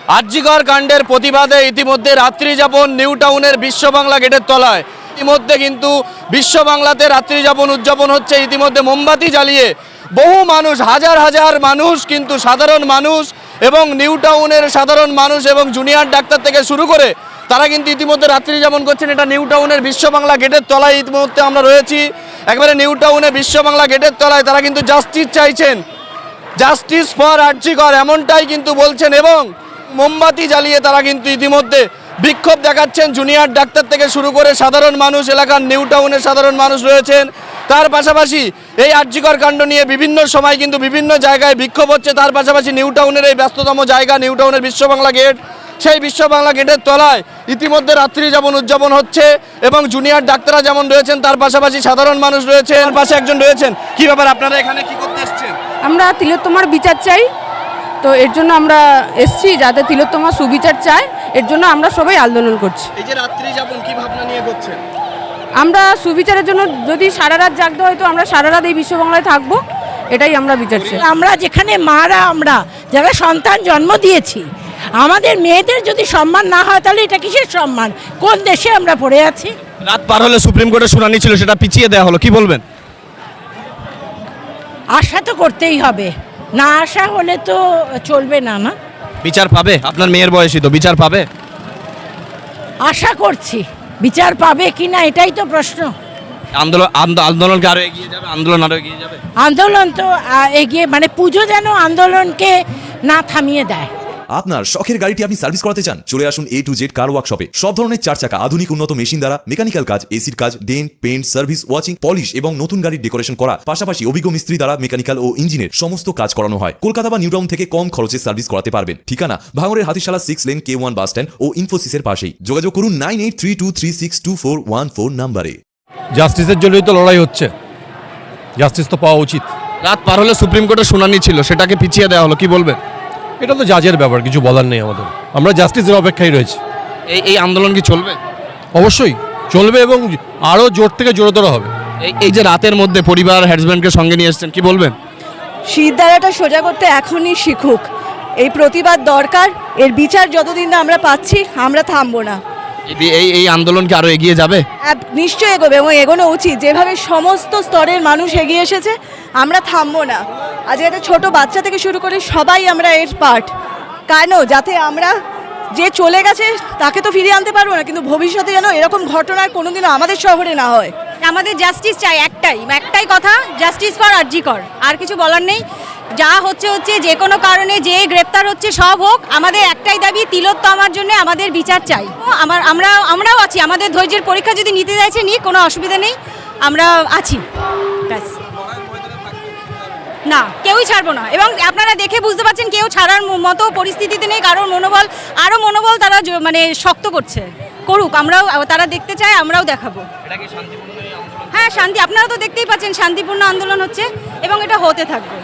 আরজিকর কাণ্ডের প্রতিবাদে ইতিমধ্যে রাত্রি যাপন নিউ টাউনের বিশ্ব বাংলা গেটের তলায়। ইতিমধ্যে কিন্তু বিশ্ব বাংলাতে রাত্রি যাপন উদযাপন হচ্ছে। ইতিমধ্যে মোমবাতি জ্বালিয়ে বহু মানুষ, হাজার হাজার মানুষ, কিন্তু সাধারণ মানুষ এবং নিউ টাউনের সাধারণ মানুষ এবং জুনিয়র ডাক্তার থেকে শুরু করে তারা কিন্তু ইতিমধ্যে রাত্রি যাপন করছেন। এটা নিউ টাউনের বিশ্ব বাংলা গেটের তলায় ইতিমধ্যে আমরা রয়েছি। একবারে নিউ টাউনে বিশ্ব বাংলা গেটের তলায় তারা কিন্তু জাস্টিস চাইছেন, জাস্টিস ফর আরজিকর, এমনটাই কিন্তু বলছেন। এবং মোমবাতি জ্বালিয়ে তারা কিন্তু ইতিমধ্যে বিক্ষোভ দেখাচ্ছেন। জুনিয়র ডাক্তার থেকে শুরু করে সাধারণ মানুষ, এলাকার নিউ টাউনের সাধারণ মানুষ রয়েছেন। তার পাশাপাশি এই আরজিকর কাণ্ড নিয়ে বিভিন্ন সময় কিন্তু বিভিন্ন জায়গায় বিক্ষোভ হচ্ছে। তার পাশাপাশি নিউ টাউনের এই ব্যস্ততম জায়গা নিউ টাউনের বিশ্ব বাংলা গেট, সেই বিশ্ব বাংলা গেটের তলায় ইতিমধ্যে রাত্রি যাপন উদযাপন হচ্ছে। এবং জুনিয়র ডাক্তাররা যেমন রয়েছেন, তার পাশাপাশি সাধারণ মানুষ রয়েছেন। পাশে একজন রয়েছেন। কি ব্যাপার, আপনারা এখানে কি করতে এসেছেন? আমরা তিলোত্তমার বিচার চাই, তো এর জন্য আমরা এসছি, যাতে তিলোত্তমা সুবিচার চায়, এর জন্য আমরা সবাই আন্দোলন করছি। এই যে রাত্রি যাপন, কি ভাবনা নিয়ে করছেন? আমরা সুবিচারের জন্য যদি সারা রাত জাগতে হয় তো আমরা সারা রাত এই বিশ্ববাংলায় থাকবো, এটাই আমরা বিচার চাই। আমরা যেখানে মারা, আমরা যারা সন্তান জন্ম দিয়েছি, আমাদের মেয়েদের যদি সম্মান না হয় তাহলে এটা কিসের সম্মান? কোন দেশে আমরা পড়ে আছি? রাত পার হলে সুপ্রিম কোর্টে শুনানি ছিল, সেটা পিছিয়ে দেওয়া হলো, কি বলবেন? আশা তো করতেই হবে, না আশা হলে তো চলবে না। না, বিচার পাবে? আপনার মেয়ের বয়সী তো, বিচার পাবে? আশা করছি, বিচার পাবে কি না এটাই তো প্রশ্ন। আন্দোলনকে আরো এগিয়ে যাবে, আন্দোলন আরো এগিয়ে যাবে। আন্দোলন তো এগিয়ে, মানে পুজো যেন আন্দোলনকে না থামিয়ে দেয়। আপনার শখের গাড়িটি আপনি সার্ভিস করাতে চান? চলে আসুন A to Z কার ওয়ার্কশপে। সব ধরনের 4 চাকা আধুনিক উন্নত মেশিন দ্বারা মেকানিক্যাল কাজ, এসির কাজ, dent, paint, service, washing, polish এবং নতুন গাড়ির ডেকোরেশন করা, পাশাপাশি অভিজ্ঞ মিস্ত্রি দ্বারা মেকানিক্যাল ও ইঞ্জিনের সমস্ত কাজ করানো হয়। কলকাতা বা নিউ টাউন থেকে কম খরচে সার্ভিস করাতে পারবেন। ঠিকানা ভাঙড়ের Hatishala 6 lane K1 bus stand ও ইনফোসিসের পাশেই। যোগাযোগ করুন 9832362414 নম্বরে। জাস্টিসের জন্যই তো লড়াই হচ্ছে, জাস্টিস তো পাওয়া উচিত। রাত পার হলে সুপ্রিম কোর্টে শুনানি ছিল, সেটাকে পিছিয়ে দেওয়া হলো, কি বলবেন? এটা তো জাজের ব্যাপার, কিছু বলার নেই আমাদের। আমরা জাস্টিসের অপেক্ষায় রয়েছি। এই আন্দোলন কি চলবে? অবশ্যই চলবে এবং আরও জোর থেকে জোরতর হবে। এই যে রাতের মধ্যে পরিবার হাজব্যান্ডকে সঙ্গে নিয়ে এসেছেন, কি বলবেন? শিরদাঁড়াটা সোজা করতে এখনই শিখুক। এই প্রতিবাদ দরকার, এর বিচার যতদিন না আমরা পাচ্ছি আমরা থামবো না। এই আন্দোলন কি আরো এগিয়ে যাবে? নিশ্চয়ই এগোবে এবং এগোনো উচিত। যেভাবে সমস্ত স্তরের মানুষ এগিয়ে এসেছে, আমরা থামবো না। আজ একটা ছোট বাচ্চা থেকে শুরু করে সবাই আমরা এর পার্ট। কেন? যাতে আমরা, যে চলে গেছে তাকে তো ফিরিয়ে আনতে পারবো না, কিন্তু ভবিষ্যতে যেন এরকম ঘটনার কোনোদিনও আমাদের শহরে না হয়। আমাদের জাস্টিস চাই, একটাই কথা, জাস্টিস ফর আরজিকর। আর কিছু বলার নেই। যা হচ্ছে, যে কোনো কারণে যে গ্রেপ্তার হচ্ছে সব হোক, আমাদের একটাই দাবি, তিলোত্তমার জন্য আমাদের বিচার চাই। আমরাও আছি, আমাদের ধৈর্যের পরীক্ষা যদি নিতে চাইছে নিক, কোনো অসুবিধা নেই, আমরা আছি। ব্যাস, না কেউই ছাড়বো না। এবং আপনারা দেখে বুঝতে পারছেন কেউ ছাড়ার মতো পরিস্থিতিতে নেই। কারোর মনোবল তারা মানে শক্ত করছে, করুক, আমরাও, তারা দেখতে চায়, আমরাও দেখাবো। হ্যাঁ, শান্তি, আপনারা তো দেখতেই পাচ্ছেন শান্তিপূর্ণ আন্দোলন হচ্ছে এবং এটা হতে থাকবে।